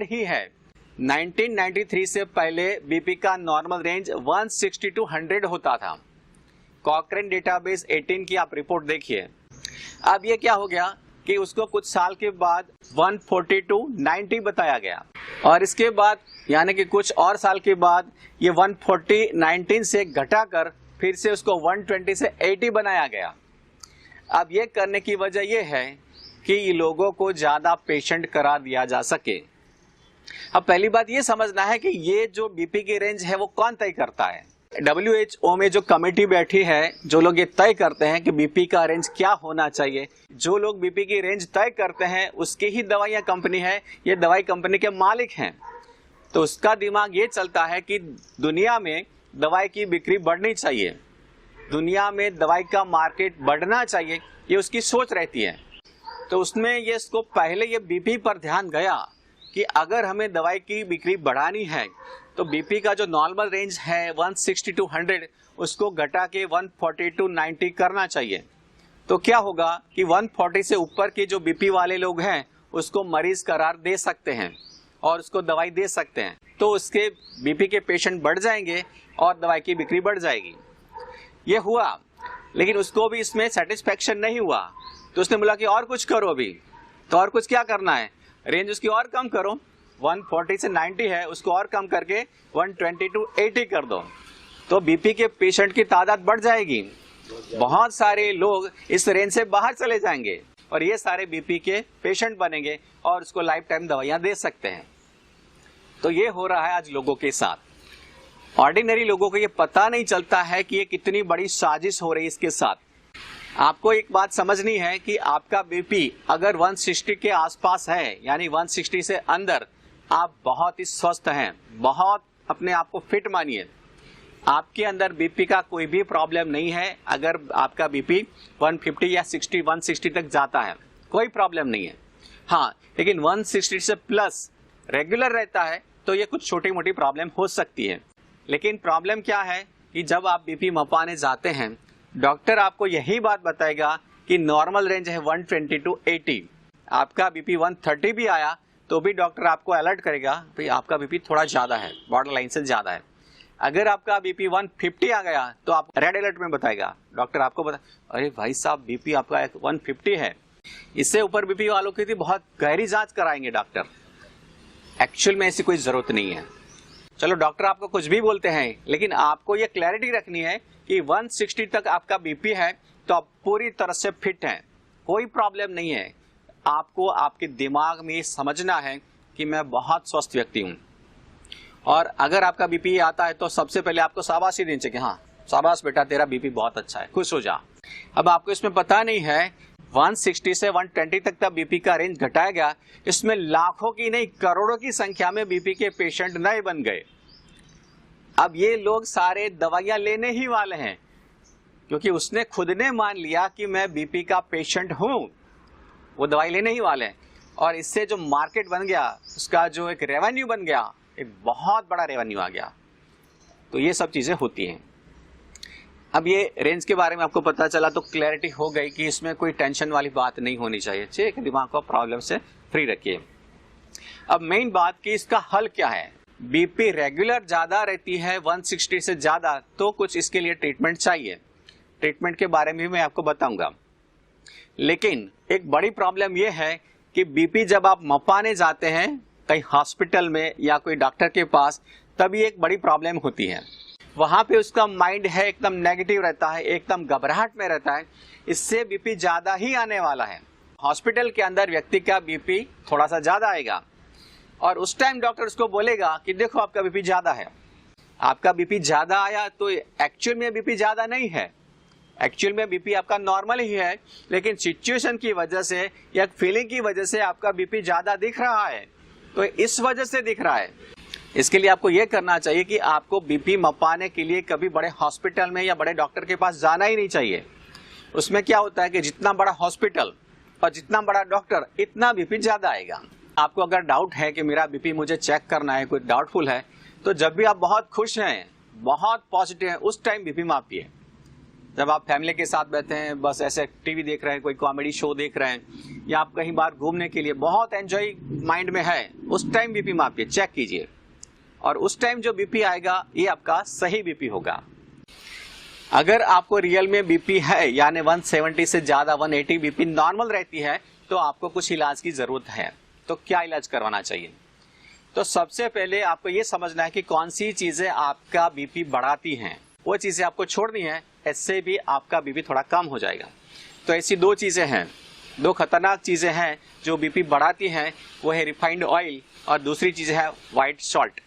ही है। 1993 से पहले बीपी का नॉर्मल रेंज 160 to 100 होता था। कॉकरेन डेटाबेस 18 की आप रिपोर्ट देखिए। अब ये क्या हो गया कि उसको कुछ साल के बाद 140 to 90 बताया गया, और इसके बाद यानी कि कुछ और साल के बाद ये 140-19 से घटाकर फिर से उसको 120 से 80 बनाया गया। अब ये करने की वजह ये है कि लोगों को ज्यादा पेशेंट करा दिया जा सके। अब पहली बात ये समझना है कि ये जो बीपी की रेंज है वो कौन तय करता है। WHO में जो कमेटी बैठी है, जो लोग ये तय करते हैं कि बीपी का रेंज क्या होना चाहिए, जो लोग बीपी की रेंज तय करते हैं उसकी ही दवाइयां कंपनी है, ये दवाई कंपनी के मालिक हैं। तो उसका दिमाग ये चलता है कि दुनिया में दवाई की बिक्री बढ़नी चाहिए, दुनिया में दवाई का मार्केट बढ़ना चाहिए, ये उसकी सोच रहती है। तो उसमें ये इसको पहले ये बीपी पर ध्यान गया कि अगर हमें दवाई की बिक्री बढ़ानी है तो बीपी का जो नॉर्मल रेंज है 160 to 100 उसको घटा के 140 to 90 करना चाहिए। तो क्या होगा कि 140 से ऊपर के जो बीपी वाले लोग हैं उसको मरीज करार दे सकते हैं और उसको दवाई दे सकते हैं, तो उसके बीपी के पेशेंट बढ़ जाएंगे और दवाई की बिक्री बढ़ जाएगी। ये हुआ, लेकिन उसको भी इसमें सेटिस्फेक्शन नहीं हुआ, तो उसने बोला कि और कुछ करो अभी। तो और कुछ क्या करना है, रेंज उसकी और कम करो, 140 से 90 है उसको और कम करके 120 to 80 कर दो, तो बीपी के पेशेंट की तादाद बढ़ जाएगी। बहुत सारे लोग इस रेंज से बाहर चले जाएंगे और ये सारे बीपी के पेशेंट बनेंगे और उसको लाइफ टाइम दवाइयां दे सकते हैं। तो ये हो रहा है आज लोगों के साथ। ऑर्डिनरी लोगों को ये पता नहीं चलता है कि ये कितनी बड़ी साजिश हो रही है इसके साथ। आपको एक बात समझनी है कि आपका बीपी अगर 160 के आसपास है, यानी 160 से अंदर, आप बहुत ही स्वस्थ हैं, बहुत अपने आप को फिट मानिए। आपके अंदर बीपी का कोई भी प्रॉब्लम नहीं है। अगर आपका बीपी 150 या 60, 160 तक जाता है कोई प्रॉब्लम नहीं है। हाँ, लेकिन 160 से प्लस रेगुलर रहता है तो ये कुछ छोटी मोटी प्रॉब्लम हो सकती है। लेकिन प्रॉब्लम क्या है कि जब आप बीपी मपाने जाते हैं, डॉक्टर आपको यही बात बताएगा कि नॉर्मल रेंज है 120 to 80। आपका बीपी 130 भी आया तो भी डॉक्टर आपको अलर्ट करेगा, भाई आपका बीपी थोड़ा ज्यादा है, बॉर्डर लाइन से ज्यादा है। अगर आपका बीपी 150 आ गया तो आप रेड अलर्ट में बताएगा, डॉक्टर आपको बता, अरे भाई साहब बीपी आपका 150 है। इससे ऊपर बीपी वालों की बहुत गहरी जांच कराएंगे डॉक्टर। एक्चुअल में ऐसी कोई जरूरत नहीं है। चलो डॉक्टर आपको कुछ भी बोलते हैं, लेकिन आपको ये क्लैरिटी रखनी है कि 160 तक आपका बीपी है तो आप पूरी तरह से फिट हैं, कोई प्रॉब्लम नहीं है। आपको आपके दिमाग में समझना है कि मैं बहुत स्वस्थ व्यक्ति हूं, और अगर आपका बीपी आता है तो सबसे पहले आपको शाबाशी देनी चाहिए, हाँ शाबाश बेटा तेरा बीपी बहुत अच्छा है, खुश हो जा। अब आपको इसमें पता नहीं है 160 से 120 तक का बीपी का रेंज घटाया गया, इसमें लाखों की नहीं करोड़ों की संख्या में बीपी के पेशेंट नए बन गए। अब ये लोग सारे दवाइयां लेने ही वाले हैं, क्योंकि उसने खुद ने मान लिया कि मैं बीपी का पेशेंट हूं, वो दवाई लेने ही वाले हैं। और इससे जो मार्केट बन गया, उसका जो एक रेवेन्यू बन गया, एक बहुत बड़ा रेवेन्यू आ गया। तो ये सब चीजें होती हैं। अब ये रेंज के बारे में आपको पता चला तो क्लैरिटी हो गई कि इसमें कोई टेंशन वाली बात नहीं होनी चाहिए। ठीक है, दिमाग को प्रॉब्लम से फ्री रखिए। अब मेन बात कि इसका हल क्या है। बीपी रेगुलर ज्यादा रहती है 160 से ज्यादा, तो कुछ इसके लिए ट्रीटमेंट चाहिए। ट्रीटमेंट के बारे में भी मैं आपको बताऊंगा। लेकिन एक बड़ी प्रॉब्लम यह है कि बीपी जब आप मपाने जाते हैं कहीं हॉस्पिटल में या कोई डॉक्टर के पास, तभी एक बड़ी प्रॉब्लम होती है। वहां पे उसका माइंड है एकदम नेगेटिव रहता है, एकदम घबराहट में रहता है, इससे बीपी ज्यादा ही आने वाला है। हॉस्पिटल के अंदर व्यक्ति का बीपी थोड़ा सा ज्यादा आएगा और उस टाइम डॉक्टर उसको बोलेगा कि देखो आपका बीपी ज्यादा है। आपका बीपी ज्यादा आया तो एक्चुअल में बीपी ज्यादा नहीं है, एक्चुअल में बीपी आपका नॉर्मल ही है, लेकिन सिचुएशन की वजह से या फीलिंग की वजह से आपका बीपी ज्यादा दिख रहा है। तो इस वजह से दिख रहा है। इसके लिए आपको यह करना चाहिए कि आपको बीपी मपाने के लिए कभी बड़े हॉस्पिटल में या बड़े डॉक्टर के पास जाना ही नहीं चाहिए। उसमें क्या होता है कि जितना बड़ा हॉस्पिटल और जितना बड़ा डॉक्टर, इतना बीपी ज्यादा आएगा। आपको अगर डाउट है कि मेरा बीपी मुझे चेक करना है, कोई डाउटफुल है, तो जब भी आप बहुत खुश हैं, बहुत पॉजिटिव हैं, उस टाइम बीपी मापिए। जब आप फैमिली के साथ बैठे हैं, बस ऐसे टीवी देख रहे हैं, कोई कॉमेडी शो देख रहे हैं, या आप कहीं बाहर घूमने के लिए बहुत एंजॉय माइंड में है, उस टाइम बीपी मापिए, चेक कीजिए, और उस टाइम जो बीपी आएगा ये आपका सही बीपी होगा। अगर आपको रियल में बीपी है, यानी 170 से ज्यादा 180 बीपी नॉर्मल रहती है, तो आपको कुछ इलाज की जरूरत है। तो क्या इलाज करवाना चाहिए? तो सबसे पहले आपको ये समझना है कि कौन सी चीजें आपका बीपी बढ़ाती हैं, वो चीजें आपको छोड़नी है, इससे भी आपका बीपी थोड़ा कम हो जाएगा। तो ऐसी दो चीजें हैं, दो खतरनाक चीजें हैं जो बीपी बढ़ाती हैं, वो है रिफाइंड ऑयल और दूसरी चीज है व्हाइट सॉल्ट।